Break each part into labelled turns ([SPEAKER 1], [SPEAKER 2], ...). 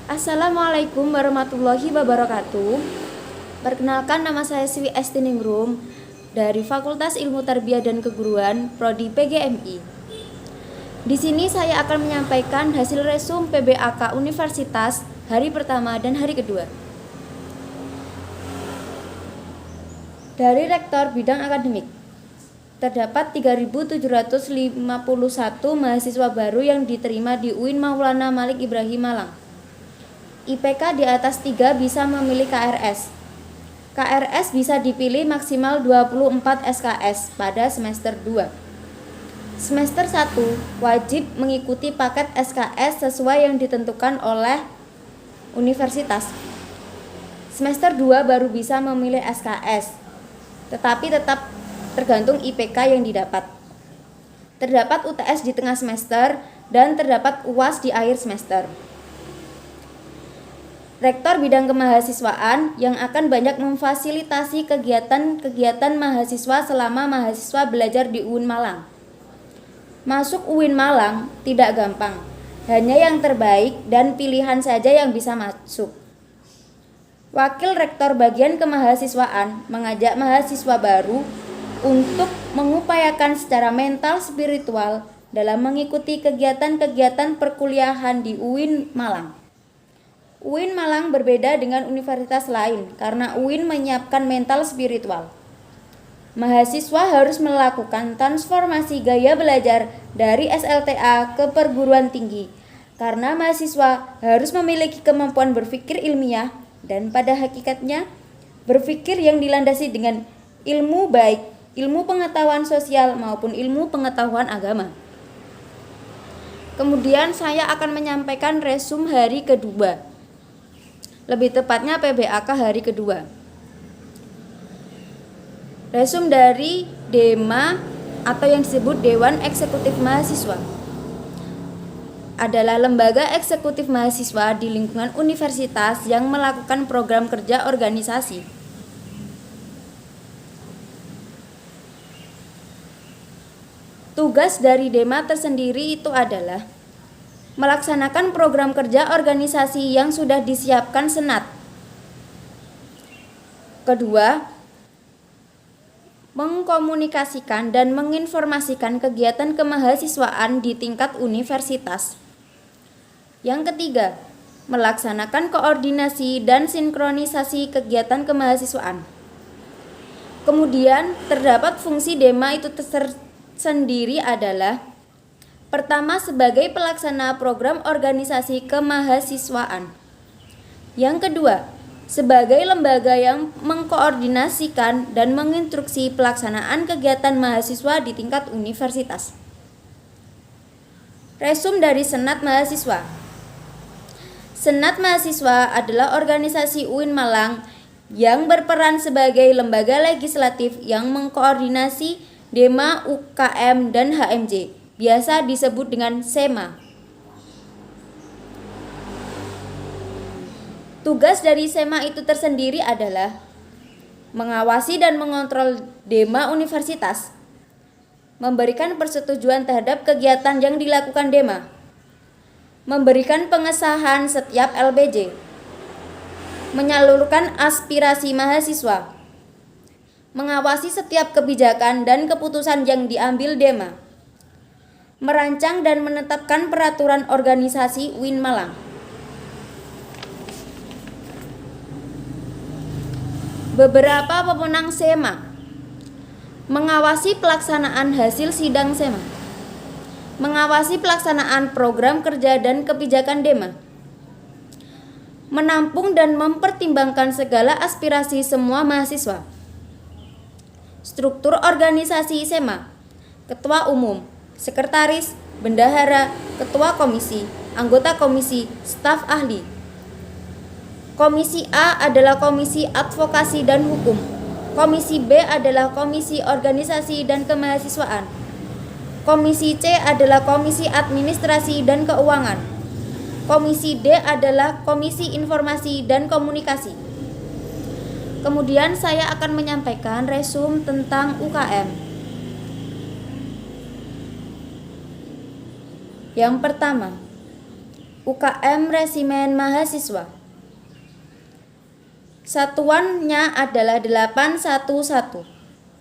[SPEAKER 1] Assalamualaikum warahmatullahi wabarakatuh. Perkenalkan, nama saya Swi Estiningrum dari Fakultas Ilmu Tarbiyah dan Keguruan, Prodi PGMI. Di sini saya akan menyampaikan hasil resum PBAK Universitas hari pertama dan hari kedua. Dari Rektor Bidang Akademik, terdapat 3.751 mahasiswa baru yang diterima di UIN Maulana Malik Ibrahim Malang. IPK di atas 3 bisa memilih KRS. KRS bisa dipilih maksimal 24 SKS pada semester 2. Semester 1 wajib mengikuti paket SKS sesuai yang ditentukan oleh universitas. Semester 2 baru bisa memilih SKS, tetapi tetap tergantung IPK yang didapat. Terdapat UTS di tengah semester dan terdapat UAS di akhir semester. Rektor Bidang Kemahasiswaan yang akan banyak memfasilitasi kegiatan-kegiatan mahasiswa selama mahasiswa belajar di UIN Malang. Masuk UIN Malang tidak gampang, hanya yang terbaik dan pilihan saja yang bisa masuk. Wakil Rektor Bagian Kemahasiswaan mengajak mahasiswa baru untuk mengupayakan secara mental spiritual dalam mengikuti kegiatan-kegiatan perkuliahan di UIN Malang. UIN Malang berbeda dengan universitas lain karena UIN menyiapkan mental spiritual. Mahasiswa harus melakukan transformasi gaya belajar dari SLTA ke perguruan tinggi karena mahasiswa harus memiliki kemampuan berpikir ilmiah dan pada hakikatnya berpikir yang dilandasi dengan ilmu, baik ilmu pengetahuan sosial maupun ilmu pengetahuan agama. Kemudian saya akan menyampaikan resum hari kedua, lebih tepatnya PBAK hari kedua. Resum dari DEMA atau yang disebut Dewan Eksekutif Mahasiswa adalah lembaga eksekutif mahasiswa di lingkungan universitas yang melakukan program kerja organisasi. Tugas dari DEMA tersendiri itu adalah melaksanakan program kerja organisasi yang sudah disiapkan Senat. Kedua, mengkomunikasikan dan menginformasikan kegiatan kemahasiswaan di tingkat universitas. Yang ketiga, melaksanakan koordinasi dan sinkronisasi kegiatan kemahasiswaan. Kemudian, terdapat fungsi DEMA itu tersendiri adalah: pertama, sebagai pelaksana program organisasi kemahasiswaan. Yang kedua, sebagai lembaga yang mengkoordinasikan dan menginstruksi pelaksanaan kegiatan mahasiswa di tingkat universitas. Resum dari Senat Mahasiswa. Senat Mahasiswa adalah organisasi UIN Malang yang berperan sebagai lembaga legislatif yang mengkoordinasi DEMA, UKM, dan HMJ. Biasa disebut dengan SEMA. Tugas dari SEMA itu tersendiri adalah mengawasi dan mengontrol DEMA universitas, memberikan persetujuan terhadap kegiatan yang dilakukan DEMA, memberikan pengesahan setiap LBJ, menyalurkan aspirasi mahasiswa, mengawasi setiap kebijakan dan keputusan yang diambil DEMA, merancang dan menetapkan peraturan organisasi UIN Malang. Beberapa pemenang SEMA: mengawasi pelaksanaan hasil sidang SEMA, mengawasi pelaksanaan program kerja dan kebijakan DEMA, menampung dan mempertimbangkan segala aspirasi semua mahasiswa. Struktur organisasi SEMA: Ketua Umum, Sekretaris, Bendahara, Ketua Komisi, Anggota Komisi, Staf Ahli. Komisi A adalah Komisi Advokasi dan Hukum. Komisi B adalah Komisi Organisasi dan Kemahasiswaan. Komisi C adalah Komisi Administrasi dan Keuangan. Komisi D adalah Komisi Informasi dan Komunikasi. Kemudian saya akan menyampaikan resum tentang UKM. Yang pertama, UKM Resimen Mahasiswa. Satuannya adalah 811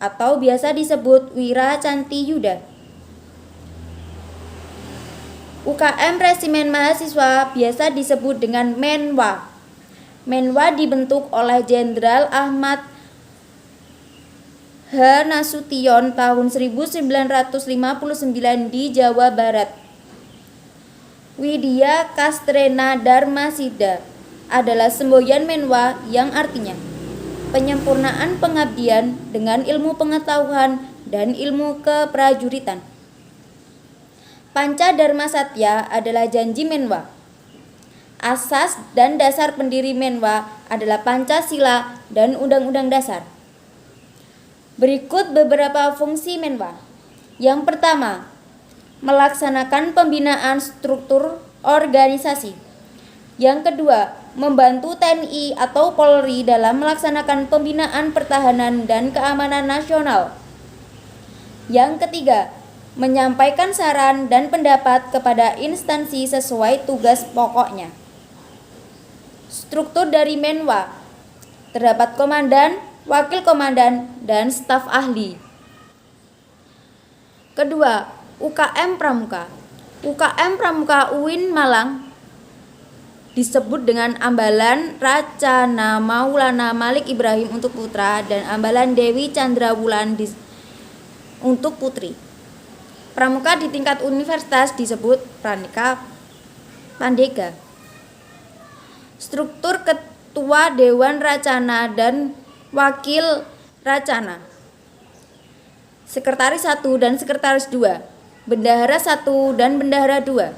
[SPEAKER 1] atau biasa disebut Wira Canti Yuda. UKM Resimen Mahasiswa biasa disebut dengan Menwa. Menwa dibentuk oleh Jenderal Ahmad H. Nasution tahun 1959 di Jawa Barat. Widya Kastrena Dharmasida adalah semboyan Menwa yang artinya penyempurnaan pengabdian dengan ilmu pengetahuan dan ilmu keprajuritan. Panca Dharma Satya adalah janji Menwa. Asas dan dasar pendiri Menwa adalah Pancasila dan Undang-Undang Dasar. Berikut beberapa fungsi Menwa. Yang pertama, melaksanakan pembinaan struktur organisasi. Yang kedua, membantu TNI atau Polri dalam melaksanakan pembinaan pertahanan dan keamanan nasional. Yang ketiga, menyampaikan saran dan pendapat kepada instansi sesuai tugas pokoknya. Struktur dari Menwa: terdapat komandan, wakil komandan, dan staf ahli. Kedua, UKM Pramuka. UKM Pramuka UIN Malang disebut dengan Ambalan Racana Maulana Malik Ibrahim untuk putra dan Ambalan Dewi Chandrawulan untuk putri. Pramuka di tingkat universitas disebut Pranika Pandega. Struktur Ketua Dewan Racana dan Wakil Racana. Sekretaris 1 dan Sekretaris 2, Bendahara 1 dan Bendahara 2.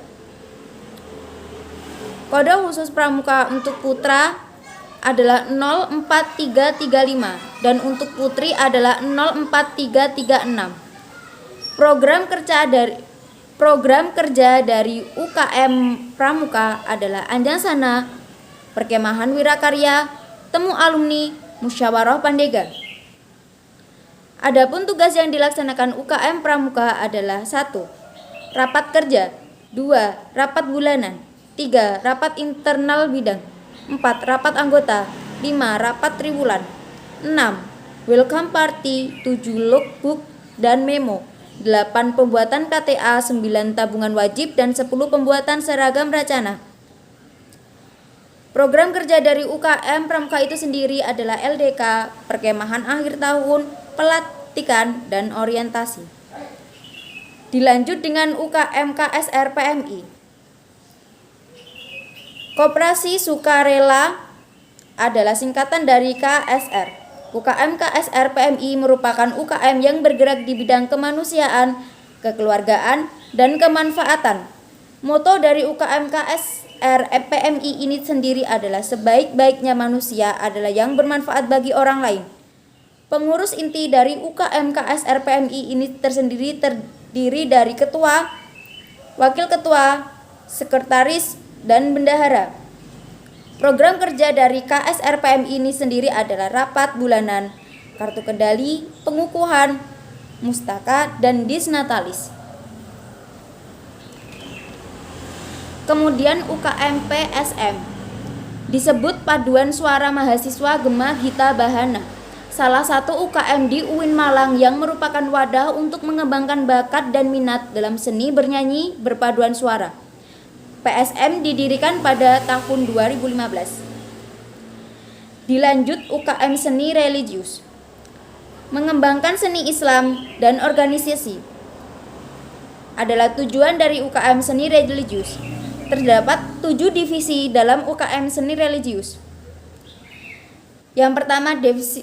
[SPEAKER 1] Kode khusus Pramuka untuk putra adalah 04335 dan untuk putri adalah 04336. Program kerja dari UKM Pramuka adalah Anjangsana, Perkemahan Wirakarya, Temu Alumni, Musyawarah Pandega. Adapun tugas yang dilaksanakan UKM Pramuka adalah 1. Rapat kerja, 2. Rapat bulanan, 3. Rapat internal bidang, 4. Rapat anggota, 5. Rapat triwulan, 6. Welcome party, 7. Lookbook dan memo, 8. Pembuatan KTA, 9. Tabungan wajib, dan 10. Pembuatan seragam racana. Program kerja dari UKM Pramuka itu sendiri adalah LDK, perkemahan akhir tahun, pelatihan, dan orientasi. Dilanjut dengan UKM KSR PMI. Koperasi Sukarela adalah singkatan dari KSR. UKM KSR PMI merupakan UKM yang bergerak di bidang kemanusiaan, kekeluargaan, dan kemanfaatan. Moto dari UKM KSR PMI ini sendiri adalah sebaik-baiknya manusia adalah yang bermanfaat bagi orang lain. Pengurus inti dari UKM KSR PMI ini terdiri dari ketua, wakil ketua, sekretaris, dan bendahara. Program kerja dari KSR PMI ini sendiri adalah rapat bulanan, kartu kendali, pengukuhan, mustaka, dan disnatalis. Kemudian UKM PSM disebut Paduan Suara Mahasiswa Gema Gita Bahana, salah satu UKM di UIN Malang yang merupakan wadah untuk mengembangkan bakat dan minat dalam seni bernyanyi berpaduan suara. PSM didirikan pada tahun 2015. Dilanjut UKM Seni Religius, mengembangkan seni Islam dan organisasi adalah tujuan dari UKM Seni Religius. Terdapat 7 divisi dalam UKM Seni Religius. Yang pertama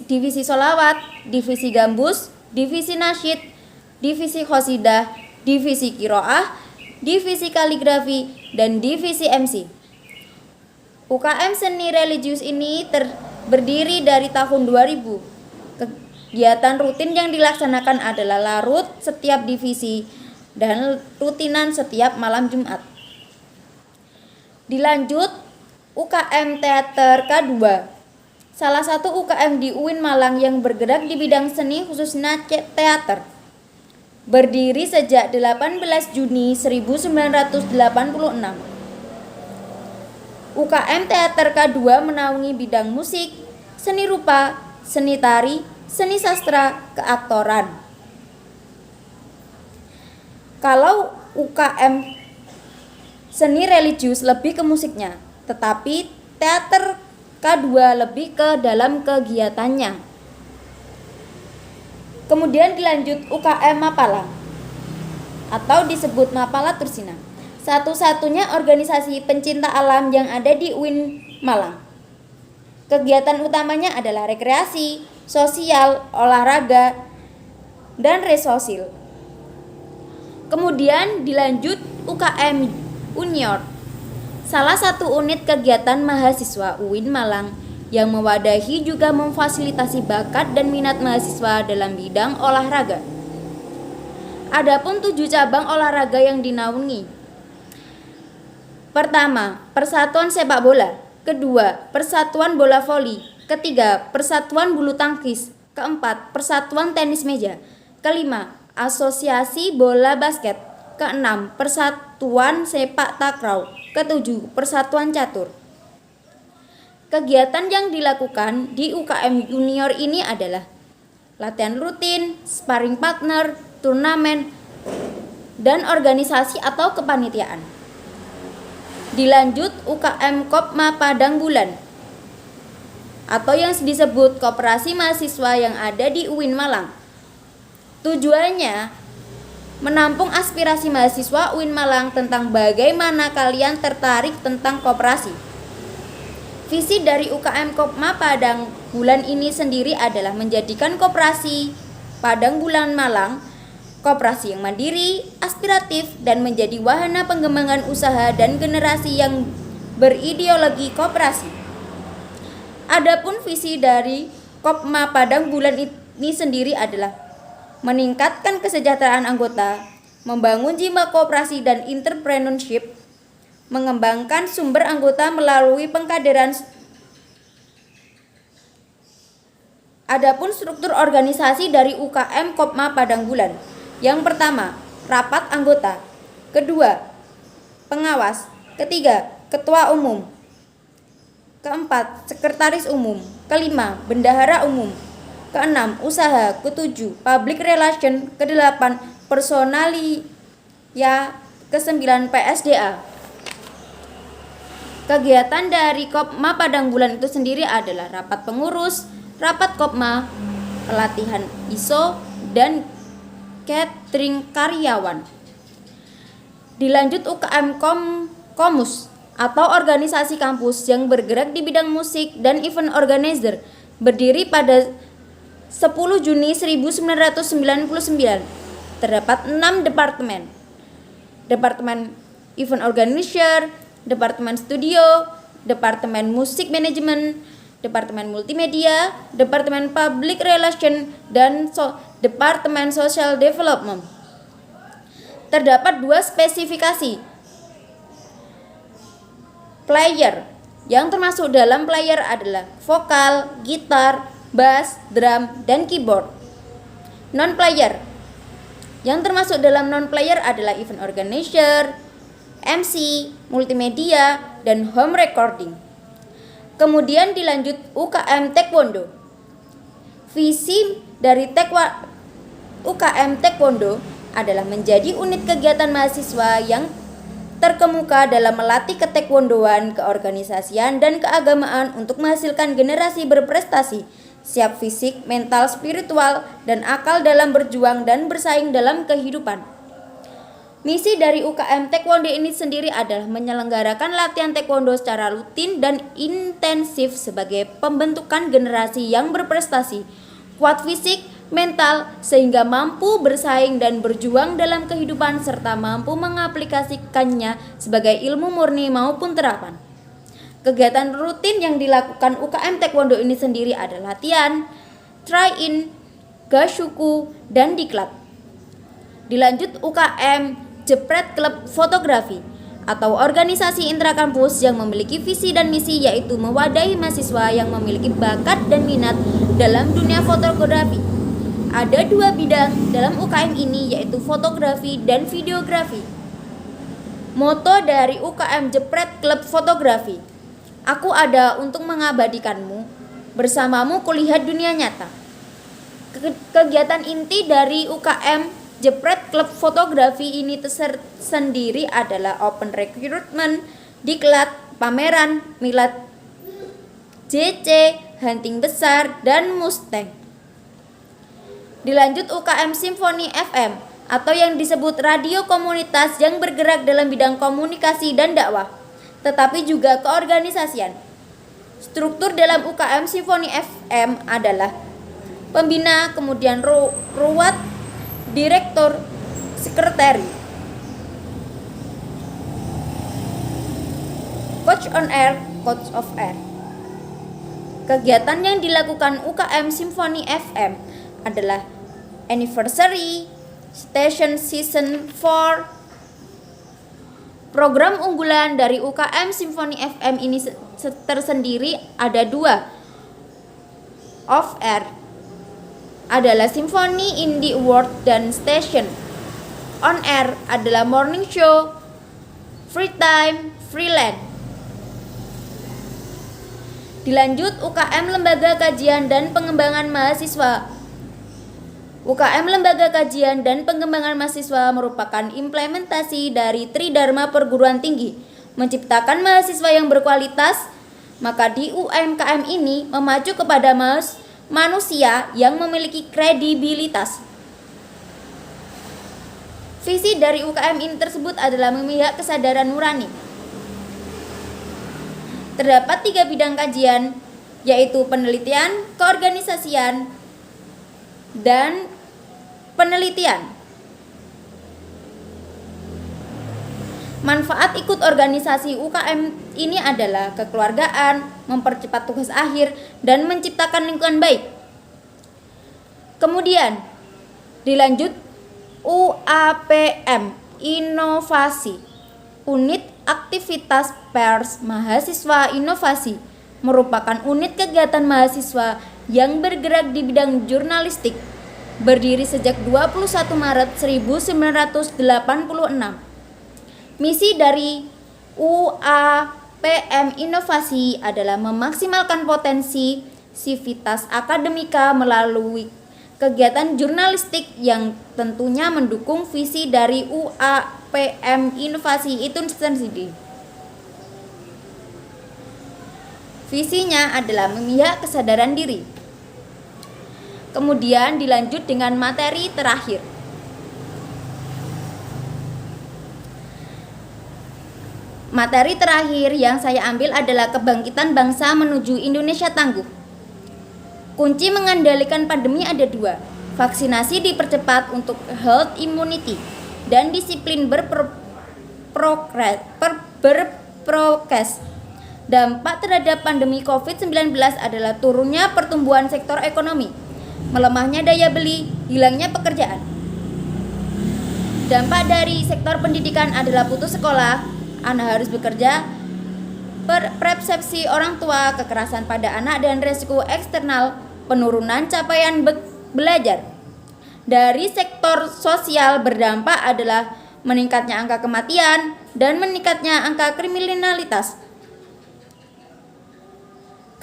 [SPEAKER 1] divisi Sholawat, divisi Gambus, divisi Nasyid, divisi Qasidah, divisi Qiraah, divisi Kaligrafi, dan divisi MC. UKM Seni Religius ini berdiri dari tahun 2000. Kegiatan rutin yang dilaksanakan adalah larut setiap divisi dan rutinan setiap malam Jumat. Dilanjut UKM Teater K2, salah satu UKM di UIN Malang yang bergerak di bidang seni khususnya teater. Berdiri sejak 18 Juni 1986. UKM Teater K2 menaungi bidang musik, seni rupa, seni tari, seni sastra, keaktoran. Kalau UKM seni religius lebih ke musiknya, tetapi teater K2 lebih ke dalam kegiatannya. Kemudian dilanjut UKM Mapala atau disebut Mapala Tursina, satu-satunya organisasi pencinta alam yang ada di UIN Malang. Kegiatan utamanya adalah rekreasi, sosial, olahraga, dan resosil. Kemudian dilanjut UKM Unior, salah satu unit kegiatan mahasiswa UIN Malang yang mewadahi juga memfasilitasi bakat dan minat mahasiswa dalam bidang olahraga. Adapun 7 cabang olahraga yang dinaungi. Pertama, Persatuan Sepak Bola. Kedua, Persatuan Bola Voli. Ketiga, Persatuan Bulu Tangkis. Keempat, Persatuan Tenis Meja. Kelima, Asosiasi Bola Basket. Keenam, Persatuan Sepak Takraw. Ketujuh, Persatuan Catur. Kegiatan yang dilakukan di UKM Junior ini adalah latihan rutin, sparring partner, turnamen, dan organisasi atau kepanitiaan. Dilanjut UKM Kopma Padang Bulan atau yang disebut Koperasi Mahasiswa yang ada di UIN Malang. Tujuannya menampung aspirasi mahasiswa UIN Malang tentang bagaimana kalian tertarik tentang koperasi. Visi dari UKM Kopma Padang Bulan ini sendiri adalah menjadikan Koperasi Padang Bulan Malang koperasi yang mandiri, aspiratif, dan menjadi wahana pengembangan usaha dan generasi yang berideologi koperasi. Adapun visi dari Kopma Padang Bulan ini sendiri adalah meningkatkan kesejahteraan anggota, membangun jiwa koperasi dan entrepreneurship, mengembangkan sumber anggota melalui pengkaderan. Adapun struktur organisasi dari UKM Kopma Padang Bulan. Yang pertama, rapat anggota. Kedua, pengawas. Ketiga, ketua umum. Keempat, sekretaris umum. Kelima, bendahara umum. Keenam, usaha. Ketujuh, public relation. Kedelapan, personalia. Kesembilan, PSDA. Kegiatan dari Kopma Padang Bulan itu sendiri adalah rapat pengurus, rapat Kopma, pelatihan ISO, dan catering karyawan. Dilanjut UKM Komus atau organisasi kampus yang bergerak di bidang musik dan event organizer, berdiri pada 10 Juni 1999. Terdapat 6 departemen. Departemen Event Organizer, Departemen Studio, Departemen Musik Manajemen, Departemen Multimedia, Departemen Public Relation, dan Departemen Social Development. Terdapat 2 spesifikasi player, yang termasuk dalam player adalah vokal, gitar, bass, drum, dan keyboard. Non-player, yang termasuk dalam non-player adalah event organizer, MC, multimedia, dan home recording. Kemudian dilanjut UKM Taekwondo. Visi dari UKM Taekwondo adalah menjadi unit kegiatan mahasiswa yang terkemuka dalam melatih ketaekwondoan, keorganisasian, dan keagamaan untuk menghasilkan generasi berprestasi, siap fisik, mental, spiritual, dan akal dalam berjuang dan bersaing dalam kehidupan. Misi dari UKM Taekwondo ini sendiri adalah menyelenggarakan latihan taekwondo secara rutin dan intensif sebagai pembentukan generasi yang berprestasi, kuat fisik, mental, sehingga mampu bersaing dan berjuang dalam kehidupan serta mampu mengaplikasikannya sebagai ilmu murni maupun terapan. Kegiatan rutin yang dilakukan UKM Taekwondo ini sendiri adalah latihan, try-in, gashuku, dan diklat. Dilanjut UKM Jepret Klub Fotografi atau organisasi intrakampus yang memiliki visi dan misi, yaitu mewadahi mahasiswa yang memiliki bakat dan minat dalam dunia fotografi. Ada 2 bidang dalam UKM ini, yaitu fotografi dan videografi. Moto dari UKM Jepret Klub Fotografi: Aku ada untuk mengabadikanmu. Bersamamu kulihat dunia nyata. Kegiatan inti dari UKM Jepret Klub Fotografi ini tersendiri adalah open recruitment, diklat, pameran, milad JC, hunting besar, dan Mustang. Dilanjut UKM Simfoni FM atau yang disebut radio komunitas yang bergerak dalam bidang komunikasi dan dakwah, tetapi juga keorganisasian. Struktur dalam UKM Simfoni FM adalah pembina, kemudian ruwat, direktur, sekretari, coach on air, coach off air. Kegiatan yang dilakukan UKM Simfoni FM adalah anniversary, station season 4. Program unggulan dari UKM Simfoni FM ini tersendiri ada 2. Off air adalah Simfoni Indie Award dan Station. On air adalah morning show, free time, freelance. Dilanjut UKM Lembaga Kajian dan Pengembangan Mahasiswa. UKM Lembaga Kajian dan Pengembangan Mahasiswa merupakan implementasi dari Tridharma Perguruan Tinggi, menciptakan mahasiswa yang berkualitas. Maka di UMKM ini memacu kepada manusia yang memiliki kredibilitas. Visi dari UKM ini tersebut adalah memihak kesadaran nurani. Terdapat 3 bidang kajian, yaitu penelitian, keorganisasian, dan penelitian. Manfaat ikut organisasi UKM ini adalah kekeluargaan, mempercepat tugas akhir, dan menciptakan lingkungan baik. Kemudian dilanjut UAPM, inovasi, unit aktivitas pers mahasiswa inovasi, merupakan unit kegiatan mahasiswa yang bergerak di bidang jurnalistik, berdiri sejak 21 Maret 1986. Misi dari UAPM Inovasi adalah memaksimalkan potensi sivitas akademika melalui kegiatan jurnalistik yang tentunya mendukung visi dari UAPM Inovasi itu sendiri. Visinya adalah memihak kesadaran diri. Kemudian dilanjut dengan materi terakhir. Materi terakhir yang saya ambil adalah kebangkitan bangsa menuju Indonesia tangguh. Kunci mengendalikan pandemi ada 2. Vaksinasi dipercepat untuk herd immunity dan disiplin berprokes. Dampak terhadap pandemi COVID-19 adalah turunnya pertumbuhan sektor ekonomi, melemahnya daya beli, hilangnya pekerjaan. Dampak dari sektor pendidikan adalah putus sekolah, anak harus bekerja, persepsi orang tua, kekerasan pada anak, dan resiko eksternal, penurunan capaian belajar. Dari sektor sosial berdampak adalah meningkatnya angka kematian dan meningkatnya angka kriminalitas.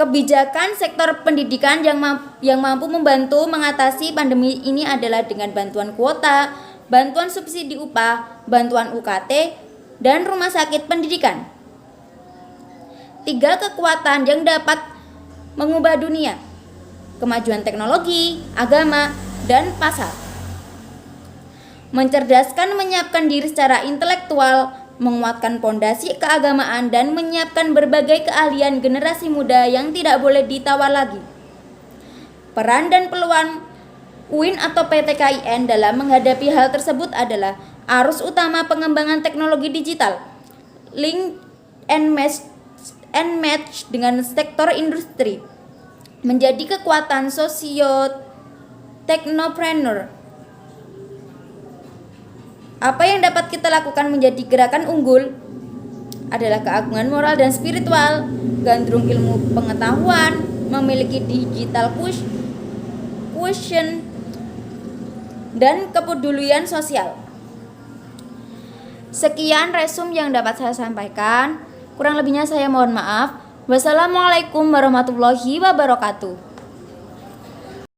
[SPEAKER 1] Kebijakan sektor pendidikan yang mampu membantu mengatasi pandemi ini adalah dengan bantuan kuota, bantuan subsidi upah, bantuan UKT, dan rumah sakit pendidikan. 3 kekuatan yang dapat mengubah dunia: kemajuan teknologi, agama, dan pasar. Mencerdaskan menyiapkan diri secara intelektual, menguatkan pondasi keagamaan, dan menyiapkan berbagai keahlian generasi muda yang tidak boleh ditawar lagi. Peran dan peluang UIN atau PTKIN dalam menghadapi hal tersebut adalah arus utama pengembangan teknologi digital, link and match dengan sektor industri, menjadi kekuatan sosio-teknopreneur. Apa yang dapat kita lakukan menjadi gerakan unggul adalah keagungan moral dan spiritual, gandrung ilmu pengetahuan, memiliki digital quotient, dan kepedulian sosial. Sekian resum yang dapat saya sampaikan. Kurang lebihnya saya mohon maaf. Wassalamualaikum warahmatullahi wabarakatuh.